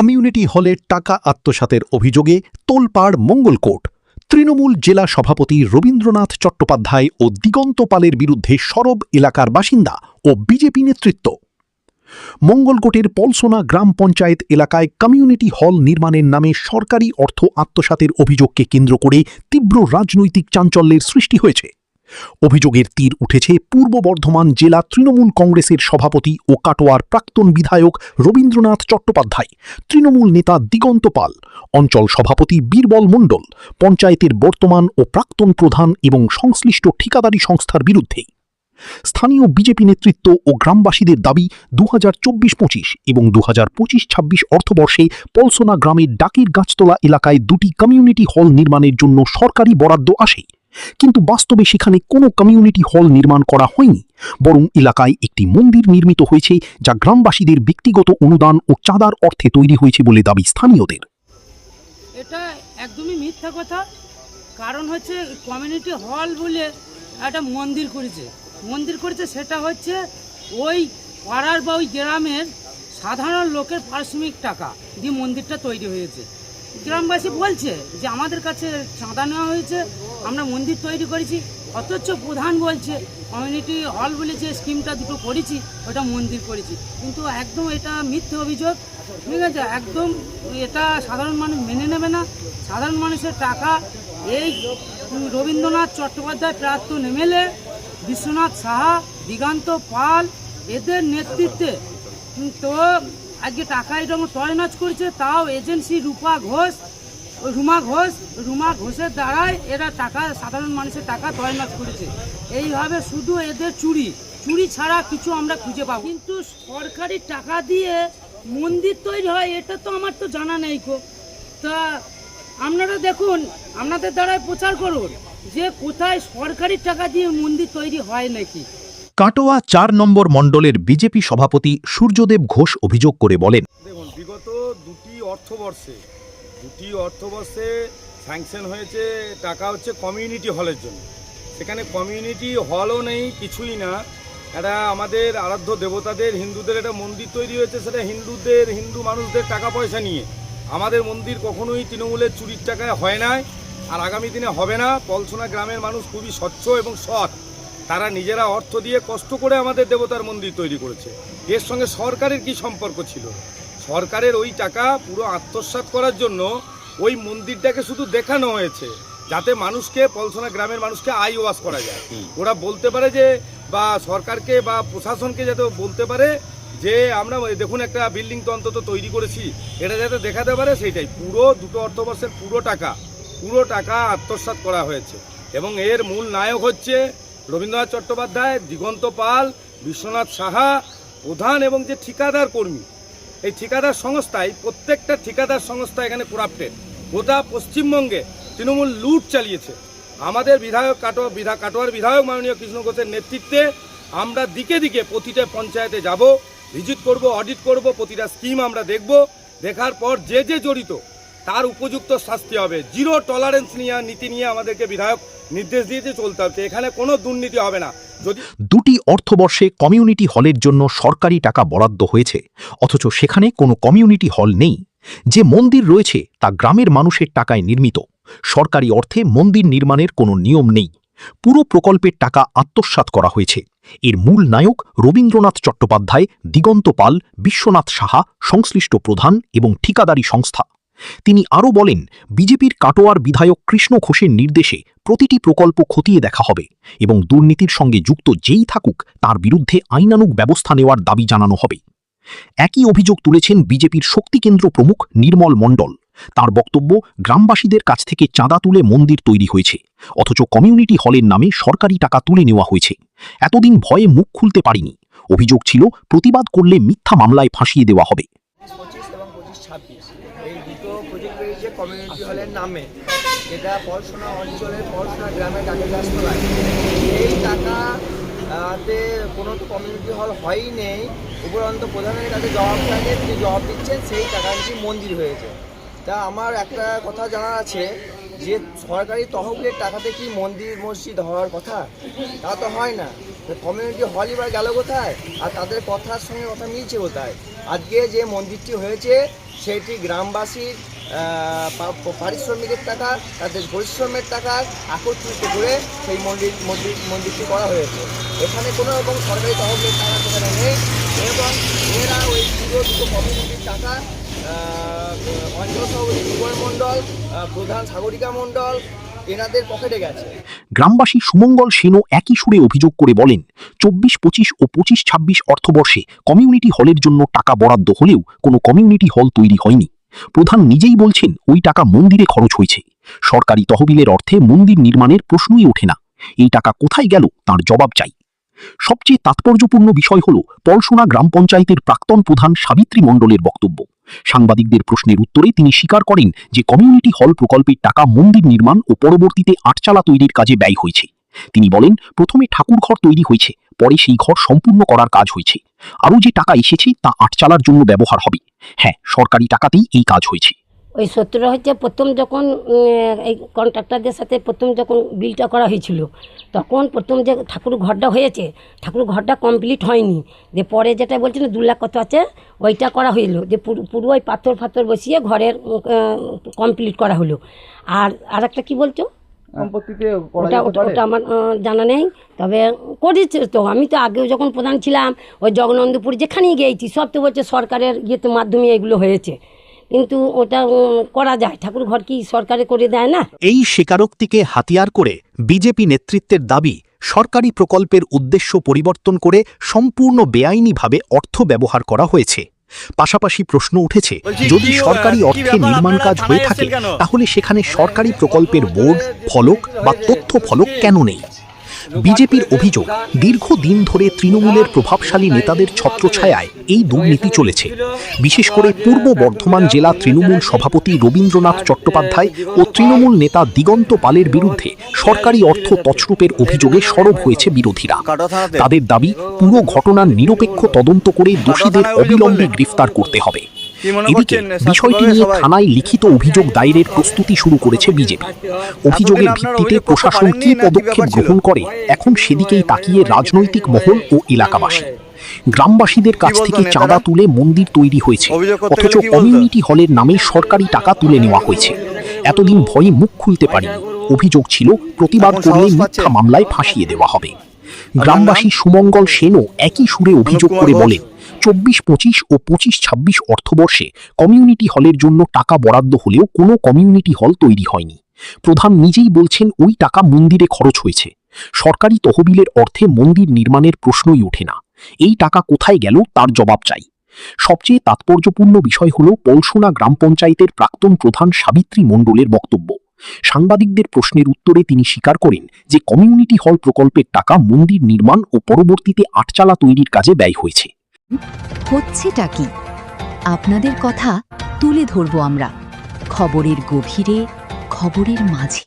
Community হলে টাকা আত্মসাতের অভিযোগে তোলপাড় মঙ্গলকোট। তৃণমূল জেলা সভাপতি রবীন্দ্রনাথ চট্টোপাধ্যায় ও দিগন্ত পালের বিরুদ্ধে সরব এলাকার বাসিন্দা ও বিজেপি নেতৃত্ব। মঙ্গলকোটের পলসোনা গ্রাম পঞ্চায়েত এলাকায় কমিউনিটি হল নির্মাণের নামে সরকারি অর্থ আত্মসাতের অভিযোগকে কেন্দ্র করে তীব্র রাজনৈতিক চাঞ্চল্যের সৃষ্টি হয়েছে। অভিযোগের তীর উঠেছে পূর্ব বর্ধমান জেলা তৃণমূল কংগ্রেসের সভাপতি ও কাটোয়ার প্রাক্তন বিধায়ক রবীন্দ্রনাথ চট্টোপাধ্যায়, তৃণমূল নেতা দিগন্ত পাল, অঞ্চল সভাপতি বীরবল মণ্ডল, পঞ্চায়েতের বর্তমান ও প্রাক্তন প্রধান এবং সংশ্লিষ্ট ঠিকাদারি সংস্থার বিরুদ্ধে। স্থানীয় বিজেপি নেতৃত্ব ও গ্রামবাসীদের দাবি 2024-25 এবং 2025-26 অর্থবর্ষে পলসোনা গ্রামের ডাকের গাছতলা এলাকায় দুটি কমিউনিটি হল নির্মাণের জন্য সরকারি বরাদ্দ আসে, কিন্তু বাস্তবে সেখানে কোনো কমিউনিটি হল নির্মাণ করা হয়নি, বরং এলাকায় একটি মন্দির নির্মিত হয়েছে, যা গ্রামবাসীদের ব্যক্তিগত অনুদান ও চাঁদার অর্থে তৈরি হয়েছে বলে দাবি স্থানীয়দের। এটা একদমই মিথ্যা কথা। কারণ হচ্ছে কমিউনিটি হল বলে একটা মন্দির করেছে, সেটা হচ্ছে ওই পাড়ার বা ওই গ্রামের সাধারণ লোকের পারিশ্রমিক টাকা দিয়ে মন্দিরটা তৈরি হয়েছে। গ্রামবাসী বলছে যে আমাদের কাছে চাঁদা নেওয়া হয়েছে, আমরা মন্দির তৈরি করেছি, অথচ প্রধান বলছে কমিউনিটি হল বলে যে স্কিমটা দুটো করেছি ওটা মন্দির করেছি, কিন্তু একদম এটা মিথ্যে অভিযোগ। ঠিক আছে, একদম এটা সাধারণ মানুষ মেনে নেবে না। সাধারণ মানুষের টাকা এই রবীন্দ্রনাথ চট্টোপাধ্যায়, প্রাক্তন এমএলএ বিশ্বনাথ সাহা, দিগন্ত পাল এদের নেতৃত্বে তো আজকে টাকা এরকম তয়নাচ করছে, তাও এজেন্সি রুমা ঘোষের দ্বারাই এরা টাকা, সাধারণ মানুষের টাকা তয়নাচ করেছে। এইভাবে শুধু এদের চুরি ছাড়া কিছু আমরা খুঁজে পাবো। কিন্তু সরকারি টাকা দিয়ে মন্দির তৈরি হয় এটা তো আমার তো জানা নেই। তা আপনারা দেখুন, আপনাদের দ্বারাই প্রচার করুন যে কোথায় সরকারি টাকা দিয়ে মন্দির তৈরি হয় নাকি। কাটোয়া 4 নম্বর মণ্ডলের বিজেপি সভাপতি সূর্যদেব ঘোষ অভিযোগ করে বলেন, দেখুন, বিগত দুটি অর্থবর্ষে স্যাংশন হয়েছে টাকা হচ্ছে কমিউনিটি হলের জন্য। সেখানে কমিউনিটি হলও নেই, কিছুই না। এটা আমাদের আরাধ্য দেবতাদের হিন্দুদের একটা মন্দির তৈরি হয়েছে, সেটা হিন্দু মানুষদের টাকা পয়সা নিয়ে। আমাদের মন্দির কখনোই তৃণমূলের চুরির টাকায় হয় নাই, আর আগামী দিনে হবে না। পলসোনা গ্রামের মানুষ খুবই স্বচ্ছ এবং সৎ, তারা নিজেরা অর্থ দিয়ে কষ্ট করে আমাদের দেবতার মন্দির তৈরি করেছে। এর সঙ্গে সরকারের কি সম্পর্ক ছিল? সরকারের ওই টাকা পুরো আত্মসাৎ করার জন্য ওই মন্দিরটাকে শুধু দেখানো হয়েছে, যাতে মানুষকে, পলসোনা গ্রামের মানুষকে আই ওয়াশ করা যায়। ওরা বলতে পারে যে, বা সরকারকে বা প্রশাসনকে যাতে বলতে পারে যে আমরা দেখুন একটা বিল্ডিং তো অন্তত তৈরি করেছি, এটা যাতে দেখাতে পারে, সেইটাই। পুরো দুটো অর্থবর্ষের পুরো টাকা আত্মসাৎ করা হয়েছে। এবং এর মূল নায়ক হচ্ছে রবীন্দ্রনাথ চট্টোপাধ্যায়, দিগন্ত পাল, বিশ্বনাথ সাহা প্রধান এবং যে ঠিকাদার কর্মী। এই ঠিকাদার সংস্থায়, প্রত্যেকটা ঠিকাদার সংস্থা এখানে করাপ্টেড। গোটা পশ্চিমবঙ্গে তৃণমূল লুট চালিয়েছে। আমাদের কাটোয়ার বিধায়ক মাননীয় কৃষ্ণ ঘোষের নেতৃত্বে আমরা দিকে দিকে প্রতিটা পঞ্চায়েতে যাব, ভিজিট করব, অডিট করব, প্রতিটা স্কিম আমরা দেখব। দেখার পর যে জড়িত তার উপযুক্ত শাস্তি হবে। জিরো টলারেন্স নীতি নিয়ে আমাদেরকে বিধায়ক নির্দেশ দিয়েছে চলতে হবে। এখানে কোনো দুর্নীতি হবে না। যদি দুটি অর্থবর্ষে কমিউনিটি হলের জন্য সরকারি টাকা বরাদ্দ হয়েছে, অথচ সেখানে কোনো কমিউনিটি হল নেই। যে মন্দির রয়েছে তা গ্রামের মানুষের টাকায় নির্মিত। সরকারি অর্থে মন্দির নির্মাণের কোনো নিয়ম নেই। পুরো প্রকল্পের টাকা আত্মসাৎ করা হয়েছে। এর মূল নায়ক রবীন্দ্রনাথ চট্টোপাধ্যায়, দিগন্ত পাল, বিশ্বনাথ সাহা, সংশ্লিষ্ট প্রধান এবং ঠিকাদারি সংস্থা। তিনি আরও বলেন, বিজেপির কাটোয়ার বিধায়ক কৃষ্ণ ঘোষের নির্দেশে প্রতিটি প্রকল্প খতিয়ে দেখা হবে এবং দুর্নীতির সঙ্গে যুক্ত যেই থাকুক তার বিরুদ্ধে আইনানুগ ব্যবস্থা নেওয়ার দাবি জানানো হবে। একই অভিযোগ তুলেছেন বিজেপির শক্তিকেন্দ্র প্রমুখ নির্মল মণ্ডল। তার বক্তব্য, গ্রামবাসীদের কাছ থেকে চাঁদা তুলে মন্দির তৈরি হয়েছে, অথচ কমিউনিটি হলের নামে সরকারি টাকা তুলে নেওয়া হয়েছে। এতদিন ভয়ে মুখ খুলতে পারিনি। অভিযোগ ছিল প্রতিবাদ করলে মিথ্যা মামলায় ফাঁসিয়ে দেওয়া হবে। 25 এবং 25-26 এই দুটো প্রজেক্ট রয়েছে কমিউনিটি হলের নামে, যেটা পলসোনা অঞ্চলের পলসোনা গ্রামের ডাকের গাছতলায়। এই টাকাতে কোনো তো কমিউনিটি হল হয়ই নেই, উপরন্ত প্রধানের কাছে জবাব থাকে, তিনি জবাব দিচ্ছেন সেই টাকা নাকি মন্দির হয়েছে। তা আমার একটা কথা জানা আছে যে সরকারি তহবিলের টাকাতে কি মন্দির মসজিদ হওয়ার কথা? তা তো হয় না। কমিউনিটি হলই বা গেল কোথায়? আর তাদের কথার সঙ্গে কথা মিলছে কোথায়? আজকে যে মন্দিরটি হয়েছে সেটি গ্রামবাসীর পারিশ্রমিকের টাকা, তাদের পরিশ্রমের টাকা একত্রিত করে সেই মন্দিরটি করা হয়েছে। এখানে কোনো রকম সরকারি তহবিলের টাকা সেখানে নেই এবং এরা ওই দুটো কমিউনিটির টাকা অঞ্চল সভাপতি সুবল মণ্ডল, প্রধান সাগরিকা মণ্ডল এনাদের পকেটে গেছে। গ্রামবাসী সুমঙ্গল সেনও একই সুরে অভিযোগ করে বলেন, 24-25 ও 25-26 অর্থবর্ষে কমিউনিটি হলের জন্য টাকা বরাদ্দ হলেও কোনো কমিউনিটি হল তৈরি হয়নি। প্রধান নিজেই বলছেন ওই টাকা মন্দিরে খরচ হয়েছে। সরকারি তহবিলের অর্থে মন্দির নির্মাণের প্রশ্নই ওঠে না। এই টাকা কোথায় গেল তার জবাব চাই। সবচেয়ে তাৎপর্যপূর্ণ বিষয় হল পলসোনা গ্রাম পঞ্চায়েতের প্রাক্তন প্রধান সাবিত্রী মণ্ডলের বক্তব্য। সাংবাদিকদের প্রশ্নের উত্তরে তিনি স্বীকার করেন যে কমিউনিটি হল প্রকল্পের টাকা মন্দির নির্মাণ ও পরবর্তীতে আটচালা তৈরির কাজে ব্যয় হয়েছে। তিনি বলেন, প্রথমে ঠাকুরঘর তৈরি হয়েছে, পরে সেই ঘর সম্পূর্ণ করার কাজ হয়েছে। আরও যে টাকা এসেছে তা আটচালার জন্য ব্যবহার হবে। হ্যাঁ, সরকারি টাকাতেই এই কাজ হয়েছে। ওই সত্যটা হচ্ছে প্রথম যখন এই কন্ট্রাক্টরদের সাথে প্রথম যখন বিলটা করা হয়েছিল তখন প্রথম যে ঠাকুর ঘরটা হয়েছে, ঠাকুর ঘরটা কমপ্লিট হয়নি। যে পরে যেটা বলছিল 2 লাখ কত আছে ওইটা করা হইলো, যে পুরো ওই পাথর বসিয়ে ঘরের কমপ্লিট করা হলো। আর একটা কী বলছো ওটা আমার জানা নেই, তবে করেছে তো। আমি তো আগেও যখন প্রধান ছিলাম ওই জগন্নাথপুর যেখানেই গিয়েছি সব তো বলছে সরকারের ইয়েতে মাধ্যমে এগুলো হয়েছে, কিন্তু ওটা করা যায়। ঠাকুর ঘর কি সরকারে করে দেয় না? এই স্বীকারোক্তিকে হাতিয়ার করে বিজেপি নেতৃত্বের দাবি, সরকারি প্রকল্পের উদ্দেশ্য পরিবর্তন করে সম্পূর্ণ বেআইনিভাবে অর্থ ব্যবহার করা হয়েছে। পাশাপাশি প্রশ্ন উঠেছে, যদি সরকারি অর্থে নির্মাণ কাজ হয়ে থাকে তাহলে সেখানে সরকারি প্রকল্পের বোর্ড, ফলক বা তথ্য ফলক কেন নেই? বিজেপির অভিযোগ, দীর্ঘদিন ধরে তৃণমূলের প্রভাবশালী নেতাদের ছত্রছায়ায় এই দুর্নীতি চলেছে। বিশেষ করে পূর্ব বর্ধমান জেলা তৃণমূল সভাপতি রবীন্দ্রনাথ চট্টোপাধ্যায় ও তৃণমূল নেতা দিগন্ত পালের বিরুদ্ধে সরকারি অর্থ তছরূপের অভিযোগে সরব হয়েছে বিরোধীরা। তাদের দাবি, পুরো ঘটনার নিরপেক্ষ তদন্ত করে দোষীদের অবিলম্বে গ্রেফতার করতে হবে। এদিকে বিষয়টি নিয়ে থানায় লিখিত অভিযোগ দায়েরের প্রস্তুতি শুরু করেছে বিজেপি। অভিযোগের ভিত্তিতে প্রশাসন কী পদক্ষেপ গ্রহণ করে এখন সেদিকেই তাকিয়ে রাজনৈতিক মহল ও এলাকাবাসী। গ্রামবাসীদের কাছ থেকে চাঁদা তুলে মন্দির তৈরি হয়েছে, অথচ কমিউনিটি হলের নামে সরকারি টাকা তুলে নেওয়া হয়েছে। এতদিন ভয়ে মুখ খুলতে পারেনি। অভিযোগ ছিল প্রতিবাদ করলে মিথ্যা মামলায় ফাঁসিয়ে দেওয়া হবে। গ্রামবাসী সুমঙ্গল সেনও একই সুরে অভিযোগ করে বলেন, 24-25 ও 25-26 অর্থবর্ষে কমিউনিটি হলের জন্য টাকা বরাদ্দ হলেও কোনো কমিউনিটি হল তৈরি হয়নি। প্রধান নিজেই বলছেন ওই টাকা মন্দিরে খরচ হয়েছে। সরকারি তহবিলের অর্থে মন্দির নির্মাণের প্রশ্নই ওঠে না। এই টাকা কোথায় গেল তার জবাব চাই। সবচেয়ে তাৎপর্যপূর্ণ বিষয় হল পলসোনা গ্রাম পঞ্চায়েতের প্রাক্তন প্রধান সাবিত্রী মণ্ডলের বক্তব্য। সাংবাদিকদের প্রশ্নের উত্তরে তিনি স্বীকার করেন যে কমিউনিটি হল প্রকল্পের টাকা মন্দির নির্মাণ ও পরবর্তীতে আটচালা তৈরির কাজে ব্যয় হয়েছে। হচ্ছেটা কি? আপনাদের কথা তুলে ধরব আমরা খবরের গভীরে, খবরের মাঝে।